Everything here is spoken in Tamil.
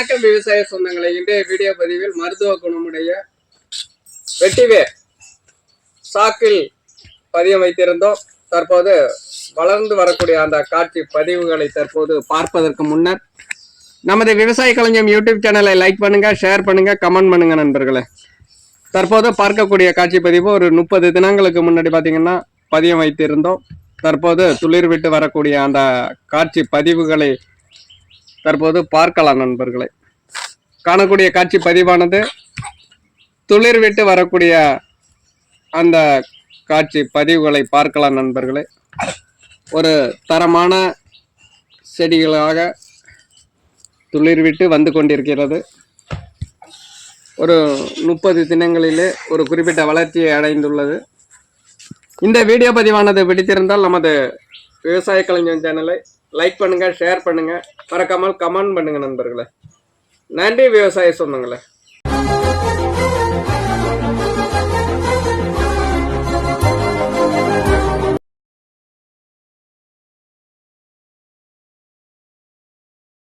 வணக்கம் விவசாய சொந்தங்களை. இன்றைய வீடியோ பதிவில் மருத்துவ குணமுடைய வெட்டிவேர் சாக்கில் பதியம் வைத்திருந்தோம். தற்போது வளர்ந்து வரக்கூடிய அந்த காட்சி பதிவுகளை தற்போது பார்ப்பதற்கு முன்னர் நமது விவசாய களஞ்சியம் யூடியூப் சேனலை லைக் பண்ணுங்க, ஷேர் பண்ணுங்க, கமெண்ட் பண்ணுங்க நண்பர்களே. தற்போது பார்க்கக்கூடிய காட்சி பதிவு ஒரு 30 தினங்களுக்கு முன்னாடி பார்த்தீங்கன்னா பதியம் வைத்திருந்தோம். தற்போது துளிர் விட்டு வரக்கூடிய அந்த காட்சி பதிவுகளை தற்போது பார்க்கலாம் நண்பர்களே. காணக்கூடிய காட்சி பதிவானது துளிர் விட்டு வரக்கூடிய அந்த காட்சி பதிவுகளை பார்க்கலாம் நண்பர்களே. ஒரு தரமான செடிகளாக துளிர் விட்டு வந்து கொண்டிருக்கிறது. ஒரு 30 தினங்களிலே ஒரு குறிப்பிட்ட வளர்ச்சியை அடைந்துள்ளது. இந்த வீடியோ பதிவானது பிடித்திருந்தால் நமது விவசாய களஞ்சியம் சேனலை லைக் பண்ணுங்க, ஷேர் பண்ணுங்க, மறக்காமல் கமெண்ட் பண்ணுங்க நண்பர்களே. நன்றி விவசாய சொந்தங்களே.